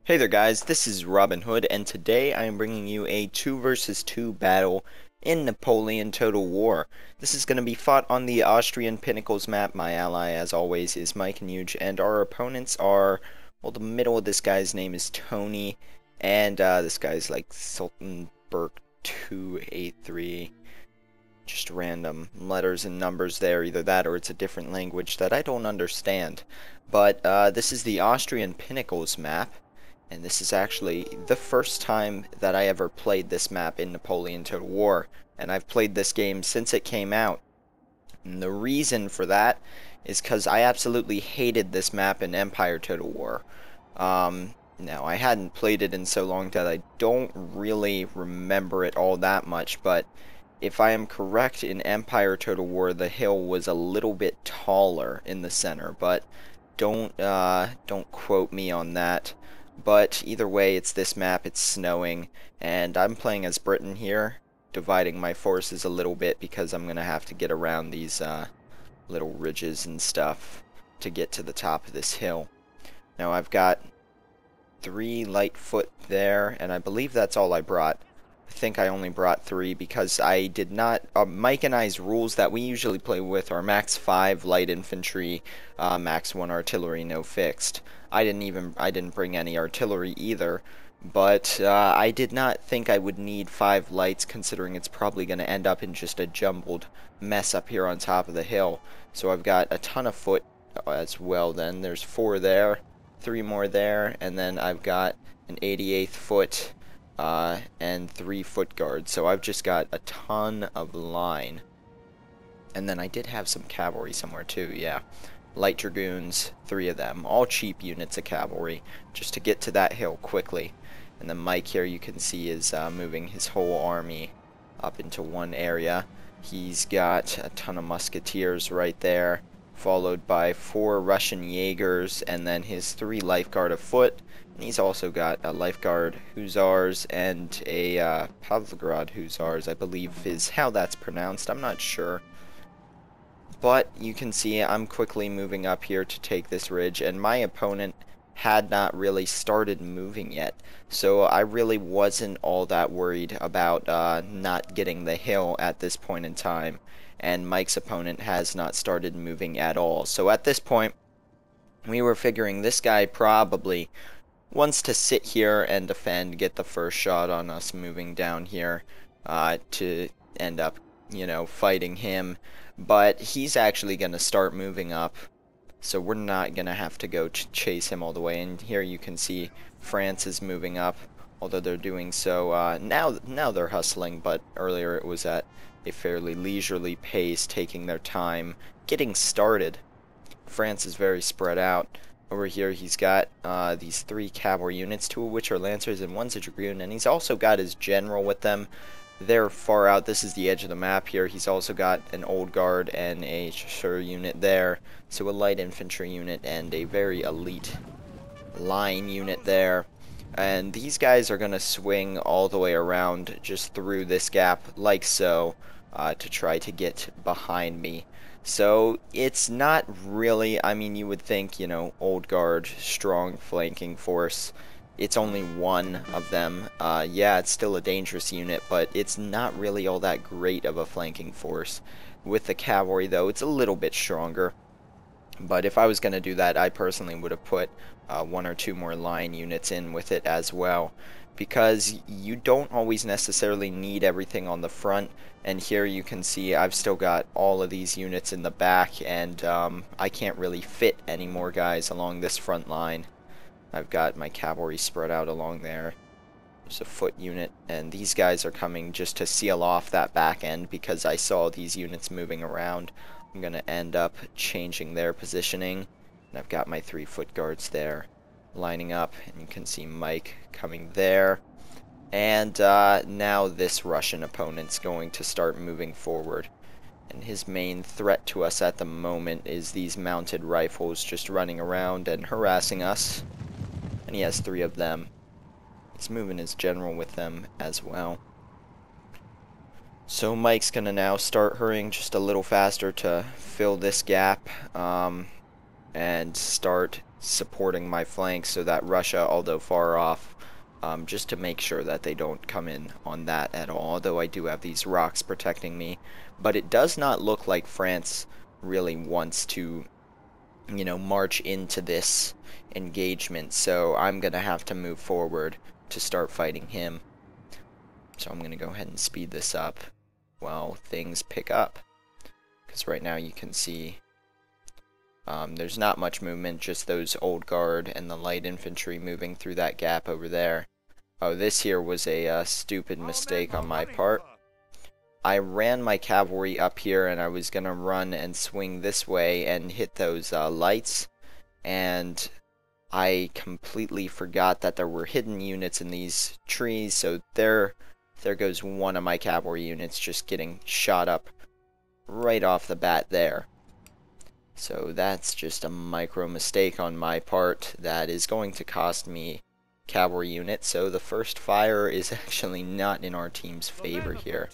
Hey there guys, this is Robin Hood, and today I am bringing you a 2 versus 2 battle in Napoleon Total War. This is going to be fought on the Austrian Pinnacles map. My ally, as always, is Mike and Huge, and our opponents are, well, the middle of this guy's name is Tony, and this guy's like Sultanberg 283. Just random letters and numbers there, either that or it's a different language that I don't understand. But this is the Austrian Pinnacles map. And this is actually the first time that I ever played this map in Napoleon Total War. And I've played this game since it came out. And the reason for that is because I absolutely hated this map in Empire Total War. Now, I hadn't played it in so long that I don't really remember it all that much. But if I am correct, in Empire Total War, the hill was a little bit taller in the center. But don't quote me on that. But either way, it's this map, it's snowing, and I'm playing as Britain here, dividing my forces a little bit because I'm going to have to get around these little ridges and stuff to get to the top of this hill. Now I've got 3 light foot there, and I believe that's all I brought. I think I only brought 3 because I did not, Mike and I's rules that we usually play with are max 5 light infantry, max 1 artillery, no fixed. I didn't bring any artillery either, but I did not think I would need 5 lights considering it's probably going to end up in just a jumbled mess up here on top of the hill. So I've got a ton of foot as well then. There's 4 there, 3 more there, and then I've got an 88th foot and 3 foot guards. So I've just got a ton of line. And then I did have some cavalry somewhere too, yeah. Light dragoons, 3 of them, all cheap units of cavalry, just to get to that hill quickly. And then Mike here, you can see, is moving his whole army up into one area. He's got a ton of musketeers right there, followed by 4 Russian Jaegers, and then his 3 lifeguard afoot. And he's also got a lifeguard hussars and a Pavlograd hussars, I believe is how that's pronounced. I'm not sure. But you can see I'm quickly moving up here to take this ridge, and my opponent had not really started moving yet. So I really wasn't all that worried about not getting the hill at this point in time. And Mike's opponent has not started moving at all. So at this point, we were figuring this guy probably wants to sit here and defend, get the first shot on us moving down here to end up, you know, fighting him. But he's actually going to start moving up, so we're not going to have to go chase him all the way. And here you can see France is moving up, although they're doing so, now they're hustling, but earlier it was at a fairly leisurely pace, taking their time, getting started. France is very spread out. Over here he's got these 3 cavalry units, 2 of which are lancers and 1's a dragoon, and he's also got his general with them. They're far out. This is the edge of the map here. He's also got an old guard and a chasseur unit there. So a light infantry unit and a very elite line unit there. And these guys are going to swing all the way around just through this gap like so to try to get behind me. So it's not really, I mean, you would think, you know, old guard, strong flanking force. It's only 1 of them. Yeah, it's still a dangerous unit, but it's not really all that great of a flanking force. With the cavalry, though, it's a little bit stronger. But if I was going to do that, I personally would have put 1 or 2 more line units in with it as well. Because you don't always necessarily need everything on the front. And here you can see I've still got all of these units in the back, and I can't really fit any more guys along this front line. I've got my cavalry spread out along there. There's a foot unit, and these guys are coming just to seal off that back end because I saw these units moving around. I'm going to end up changing their positioning, and I've got my 3 foot guards there lining up, and you can see Mike coming there. And now this Russian opponent's going to start moving forward. And his main threat to us at the moment is these mounted rifles just running around and harassing us. And he has 3 of them. He's moving his general with them as well. So Mike's gonna now start hurrying just a little faster to fill this gap and start supporting my flank so that Russia, although far off, just to make sure that they don't come in on that at all, although I do have these rocks protecting me. But it does not look like France really wants to, you know, march into this engagement, so I'm gonna have to move forward to start fighting him. So I'm gonna go ahead and speed this up while things pick up, because right now you can see there's not much movement, just those old guard and the light infantry moving through that gap over there. Oh, this here was a stupid mistake on my part. I ran my cavalry up here, and I was gonna run and swing this way and hit those lights, and I completely forgot that there were hidden units in these trees, so there goes one of my cavalry units just getting shot up right off the bat there. So that's just a micro mistake on my part that is going to cost me cavalry units, so the first fire is actually not in our team's favor here.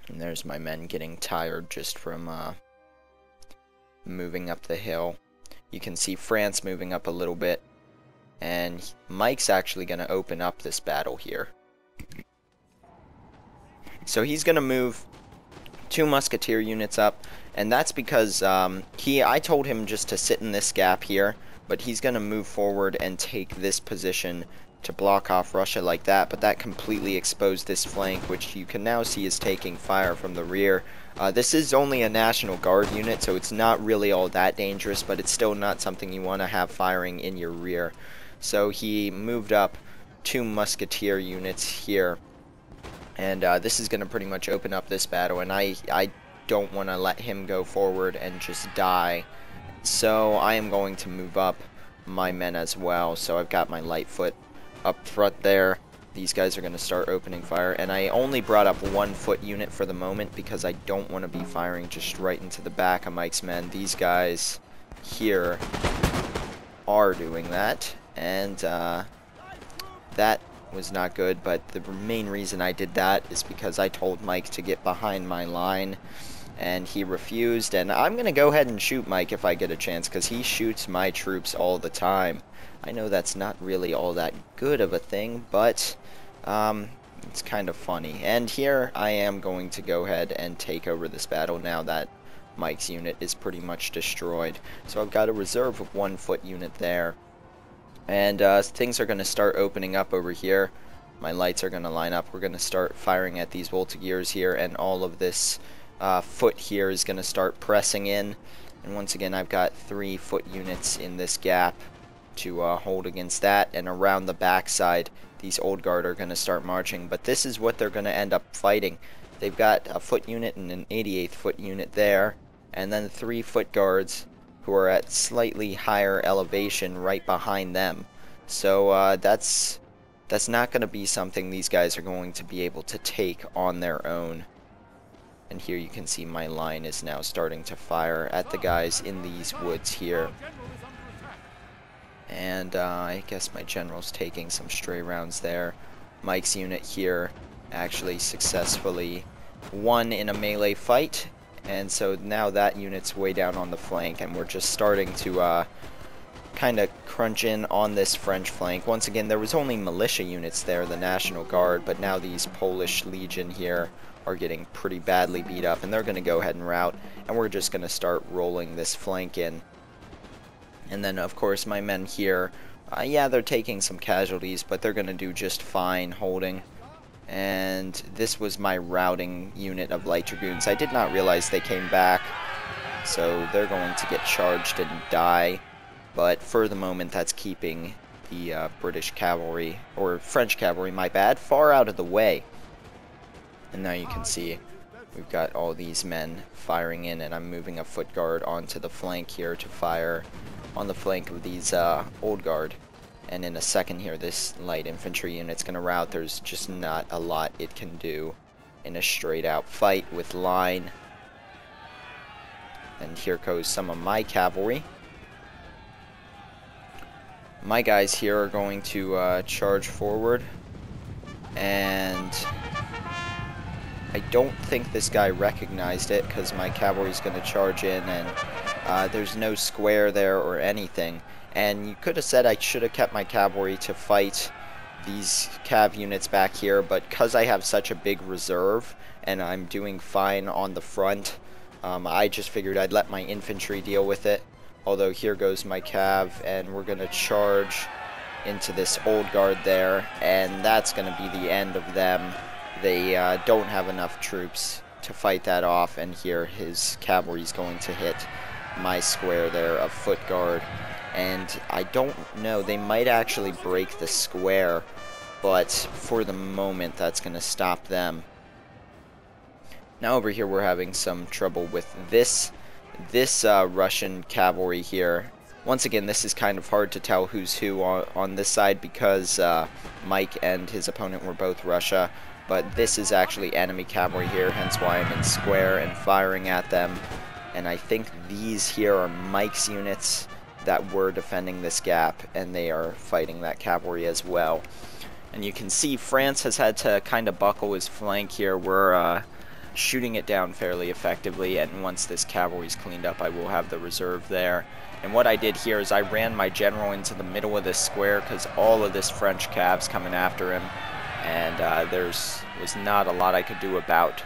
And there's my men getting tired just from moving up the hill. You can see France moving up a little bit, and Mike's actually going to open up this battle here. So he's going to move 2 musketeer units up, and that's because I told him just to sit in this gap here, but he's going to move forward and take this position to block off Russia like that, but that completely exposed this flank, which you can now see is taking fire from the rear. This is only a National Guard unit, so it's not really all that dangerous, but it's still not something you want to have firing in your rear. So he moved up 2 musketeer units here, and this is going to pretty much open up this battle, and I don't want to let him go forward and just die. So I am going to move up my men as well. So I've got my light foot up front there. These guys are going to start opening fire, and I only brought up 1 foot unit for the moment because I don't want to be firing just right into the back of Mike's men. These guys here are doing that, and that was not good, but the main reason I did that is because I told Mike to get behind my line, and he refused, and I'm going to go ahead and shoot Mike if I get a chance, because he shoots my troops all the time. I know that's not really all that good of a thing, but it's kind of funny. And here I am going to go ahead and take over this battle now that Mike's unit is pretty much destroyed. So I've got a reserve of 1 foot unit there. And things are going to start opening up over here. My lights are going to line up. We're going to start firing at these voltigears here, and all of this foot here is going to start pressing in. And once again, I've got 3 foot units in this gap to hold against that, and around the backside these old guard are going to start marching, but this is what they're going to end up fighting. They've got a foot unit and an 88th foot unit there, and then 3 foot guards who are at slightly higher elevation right behind them. So that's not going to be something these guys are going to be able to take on their own. And here you can see my line is now starting to fire at the guys in these woods here. And I guess my general's taking some stray rounds there. Mike's unit here actually successfully won in a melee fight, and so now that unit's way down on the flank, and we're just starting to kind of crunch in on this French flank. Once again, there was only militia units there, the National Guard, but now these Polish Legion here are getting pretty badly beat up, and they're going to go ahead and rout, and we're just going to start rolling this flank in. And then, of course, my men here, yeah, they're taking some casualties, but they're going to do just fine holding. And this was my routing unit of light dragoons. I did not realize they came back, so they're going to get charged and die. But for the moment, that's keeping the British cavalry, or French cavalry, my bad, far out of the way. And now you can see we've got all these men firing in, and I'm moving a foot guard onto the flank here to fire on the flank of these old guard. And in a second here, this light infantry unit's going to rout. There's just not a lot it can do in a straight out fight with line. And here goes some of my cavalry. My guys here are going to charge forward, and I don't think this guy recognized it, because my cavalry's going to charge in, and There's no square there or anything. And you could have said I should have kept my cavalry to fight these cav units back here, but because I have such a big reserve and I'm doing fine on the front, I just figured I'd let my infantry deal with it. Although here goes my cav, and we're going to charge into this old guard there, and that's going to be the end of them. They don't have enough troops to fight that off, and here his cavalry is going to hit my square there of foot guard. And I don't know, they might actually break the square, but for the moment that's going to stop them. Now over here we're having some trouble with this Russian cavalry here. Once again, this is kind of hard to tell who's who on this side because Mike and his opponent were both Russia, but this is actually enemy cavalry here, hence why I'm in square and firing at them. And I think these here are Mike's units that were defending this gap, and they are fighting that cavalry as well. And you can see France has had to kind of buckle his flank here. We're shooting it down fairly effectively, and once this cavalry's cleaned up, I will have the reserve there. And what I did here is I ran my general into the middle of this square because all of this French cav's coming after him, and was not a lot I could do about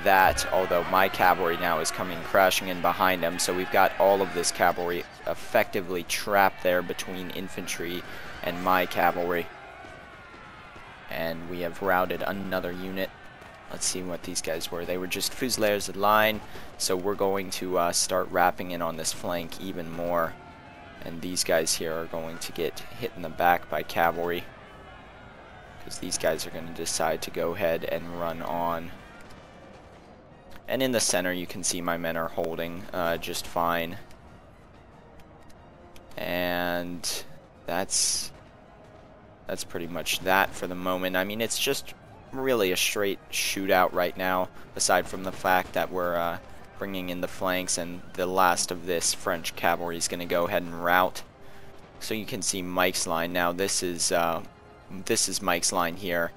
that, although my cavalry now is coming crashing in behind him. So we've got all of this cavalry effectively trapped there between infantry and my cavalry. And we have routed another unit. Let's see what these guys were. They were just Fusiliers of line, so we're going to start wrapping in on this flank even more. And these guys here are going to get hit in the back by cavalry, because these guys are going to decide to go ahead and run on. And in the center you can see my men are holding just fine. And that's pretty much that for the moment. I mean, it's just really a straight shootout right now, aside from the fact that we're bringing in the flanks, and the last of this French cavalry is going to go ahead and rout. So you can see Mike's line now. This is Mike's line here,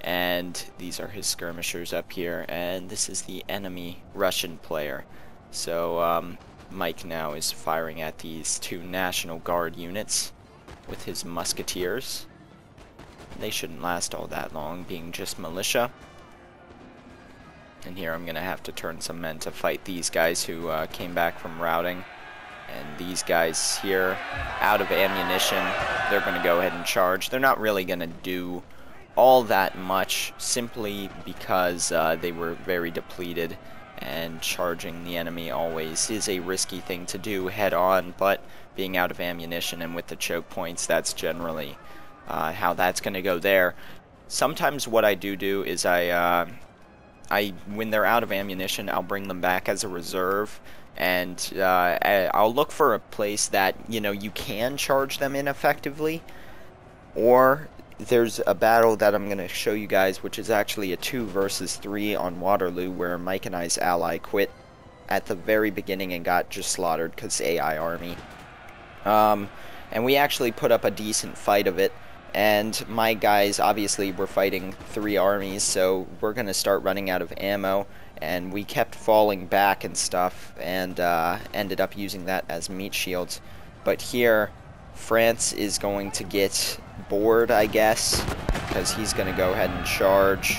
and these are his skirmishers up here, and this is the enemy Russian player. So Mike now is firing at these two National Guard units with his musketeers. They shouldn't last all that long, being just militia. And here I'm going to have to turn some men to fight these guys who came back from routing. And these guys here, out of ammunition, they're going to go ahead and charge. They're not really going to do all that much, simply because they were very depleted, and charging the enemy always is a risky thing to do head on, but being out of ammunition and with the choke points, that's generally how that's going to go there. Sometimes what I do is when they're out of ammunition, I'll bring them back as a reserve, and I'll look for a place that, you know, you can charge them in effectively. Or there's a battle that I'm going to show you guys, which is actually a 2 versus 3 on Waterloo, where Mike and I's ally quit at the very beginning and got just slaughtered because AI army. And we actually put up a decent fight of it. And my guys obviously were fighting 3 armies, so we're going to start running out of ammo, and we kept falling back and stuff, and ended up using that as meat shields. But here, France is going to get bored, I guess, because he's going to go ahead and charge,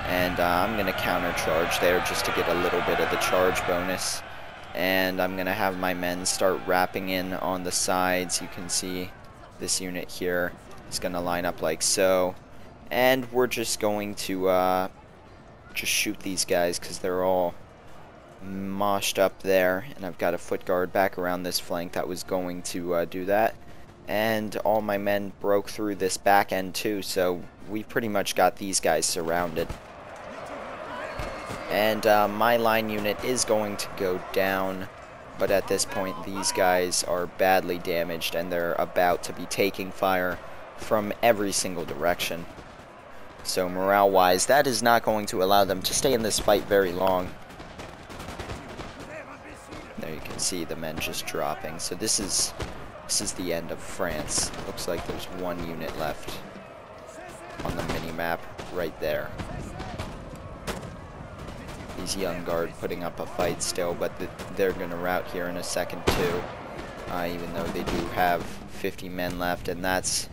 and I'm going to counter charge there just to get a little bit of the charge bonus. And I'm going to have my men start wrapping in on the sides. You can see this unit here. It's going to line up like so, and we're just going to just shoot these guys because they're all moshed up there, and I've got a foot guard back around this flank that was going to do that, and all my men broke through this back end too, so we pretty much got these guys surrounded. And my line unit is going to go down, but at this point these guys are badly damaged, and they're about to be taking fire from every single direction. So morale-wise, that is not going to allow them to stay in this fight very long. There you can see the men just dropping. So this is the end of France. Looks like there's 1 unit left on the mini-map right there. These young guard putting up a fight still, but they're going to rout here in a second too. Even though they do have 50 men left, and that's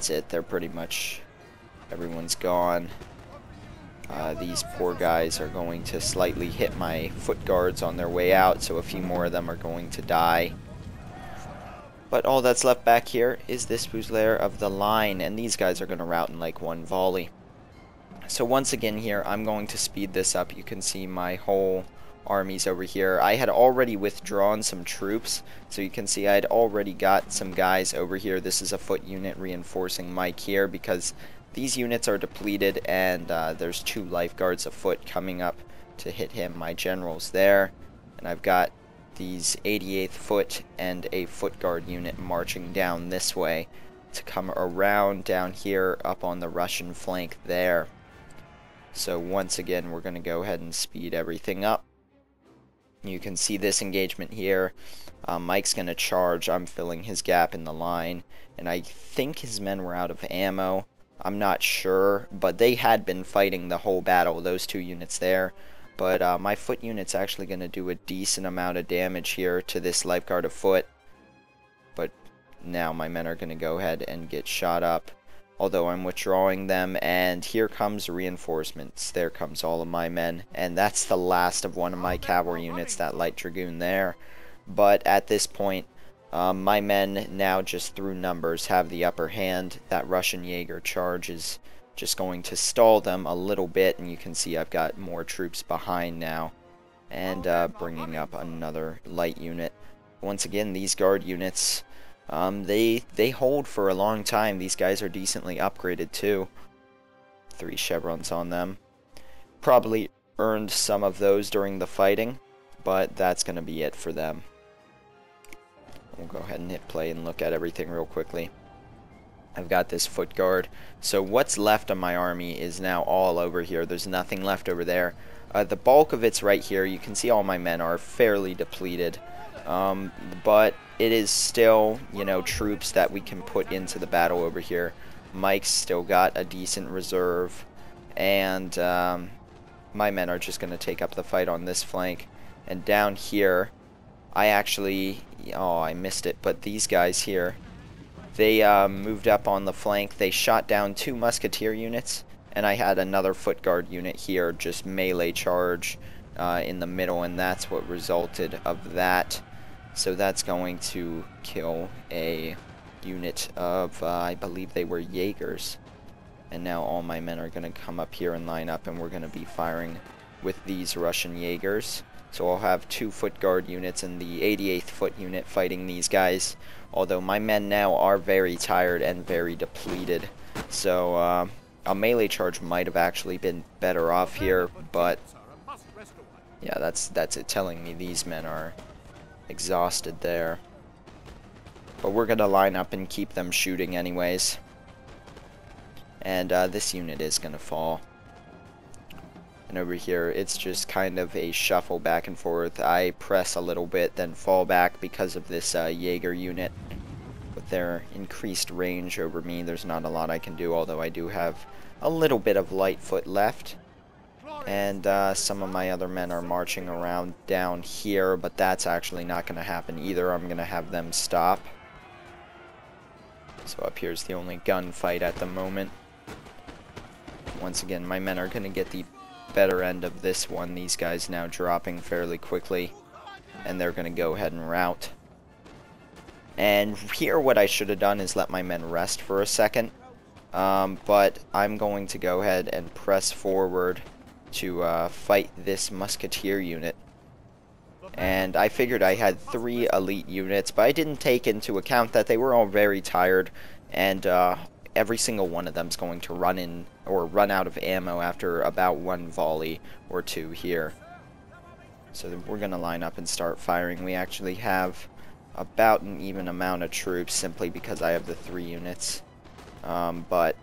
it. They're pretty much, everyone's gone. These poor guys are going to slightly hit my foot guards on their way out, so a few more of them are going to die. But all that's left back here is this Fusilier of the line, and these guys are going to rout in like one volley. So once again here, I'm going to speed this up. You can see my whole armies over here. I had already withdrawn some troops, so you can see I had already got some guys over here. This is a foot unit reinforcing Mike here because these units are depleted, and there's 2 lifeguards afoot coming up to hit him. My general's there, and I've got these 88th foot and a foot guard unit marching down this way to come around down here up on the Russian flank there. So once again, we're going to go ahead and speed everything up. You can see this engagement here. Mike's going to charge. I'm filling his gap in the line, and I think his men were out of ammo. I'm not sure, but they had been fighting the whole battle, those 2 units there. But my foot unit's actually going to do a decent amount of damage here to this lifeguard afoot. But now my men are going to go ahead and get shot up, although I'm withdrawing them, and here comes reinforcements. There comes all of my men, and that's the last of one of my cavalry units, that light dragoon there. But at this point, my men now, just through numbers, have the upper hand. That Russian Jaeger charge is just going to stall them a little bit, and you can see I've got more troops behind now, and bringing up another light unit. Once again, these guard units, they hold for a long time. These guys are decently upgraded too. 3 chevrons on them. Probably earned some of those during the fighting, but that's going to be it for them. We'll go ahead and hit play and look at everything real quickly. I've got this foot guard. So what's left of my army is now all over here. There's nothing left over there. The bulk of it's right here. You can see all my men are fairly depleted. But it is still, you know, troops that we can put into the battle over here. Mike's still got a decent reserve. And my men are just going to take up the fight on this flank. And down here, I actually... oh, I missed it. But these guys here... they moved up on the flank. They shot down 2 musketeer units, and I had another foot guard unit here just melee charge in the middle, and that's what resulted of that. So that's going to kill a unit of, I believe they were Jaegers. And now all my men are going to come up here and line up, and we're going to be firing with these Russian Jaegers. So I'll have 2 foot guard units and the 88th foot unit fighting these guys. Although my men now are very tired and very depleted. So a melee charge might have actually been better off here. But yeah, that's it telling me these men are exhausted there. But we're going to line up and keep them shooting anyways. And this unit is going to fall. And over here, it's just kind of a shuffle back and forth. I press a little bit, then fall back because of this Jaeger unit. With their increased range over me, there's not a lot I can do, although I do have a little bit of light foot left. And some of my other men are marching around down here, but that's actually not going to happen either. I'm going to have them stop. So up here's the only gunfight at the moment. Once again, my men are going to get the better end of this one. These guys now dropping fairly quickly, and they're going to go ahead and rout. And here what I should have done is let my men rest for a second, but I'm going to go ahead and press forward to fight this musketeer unit. And I figured I had 3 elite units, but I didn't take into account that they were all very tired, and every single one of them is going to run in or run out of ammo after about 1 volley or 2 here. So we're going to line up and start firing. We actually have about an even amount of troops simply because I have the 3 units. But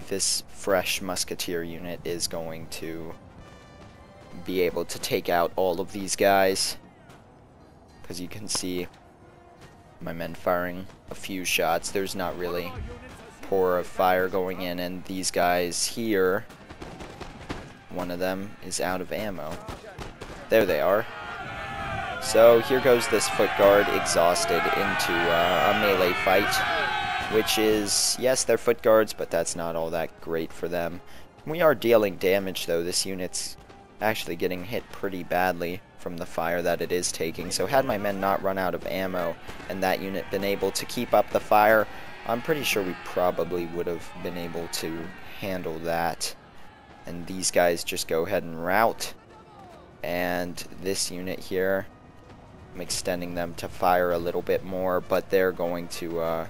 this fresh musketeer unit is going to be able to take out all of these guys. Because you can see my men firing a few shots. There's not really pour of fire going in, and these guys here one of them is out of ammo. There they are. So here goes this foot guard exhausted into a melee fight, which is, yes, they're foot guards, but that's not all that great for them. We are dealing damage, though. This unit's actually getting hit pretty badly from the fire that it is taking. So had my men not run out of ammo and that unit been able to keep up the fire, I'm pretty sure we probably would have been able to handle that. And these guys just go ahead and rout. And this unit here, I'm extending them to fire a little bit more, but they're going to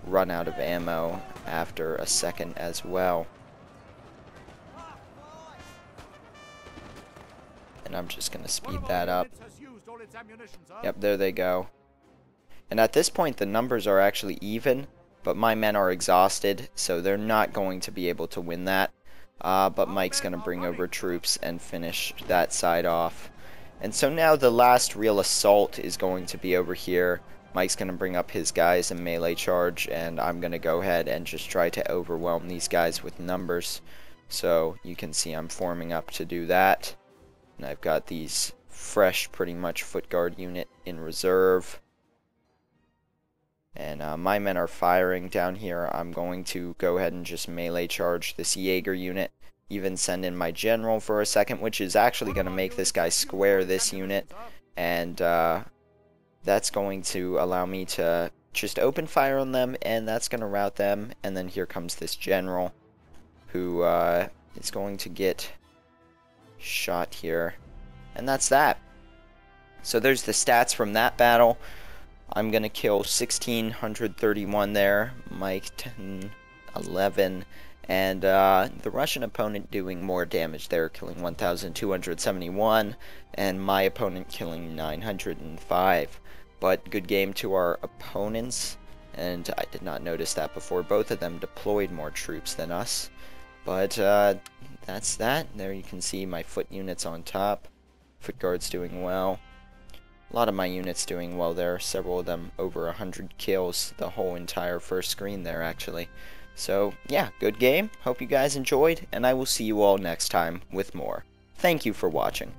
run out of ammo after a second as well. And I'm just going to speed that up. Yep, there they go. And at this point the numbers are actually even, but my men are exhausted, so they're not going to be able to win that. But Mike's going to bring over troops and finish that side off. And so now the last real assault is going to be over here. Mike's going to bring up his guys in melee charge, and I'm going to go ahead and just try to overwhelm these guys with numbers. So you can see I'm forming up to do that. And I've got these fresh, pretty much foot guard unit in reserve. And my men are firing down here. I'm going to go ahead and just melee charge this Jaeger unit. Even send in my general for a second, which is actually going to make this guy square this unit. And that's going to allow me to just open fire on them, and that's going to rout them. And then here comes this general, who is going to get shot here. And that's that. So there's the stats from that battle. I'm going to kill 1,631 there, Mike 10, 11, and the Russian opponent doing more damage there, killing 1,271, and my opponent killing 905. But good game to our opponents, and I did not notice that before. Both of them deployed more troops than us, but that's that. There you can see my foot units on top. Foot guards doing well. A lot of my units doing well there, several of them over 100 kills, the whole entire first screen there actually. So yeah, good game, hope you guys enjoyed, and I will see you all next time with more. Thank you for watching.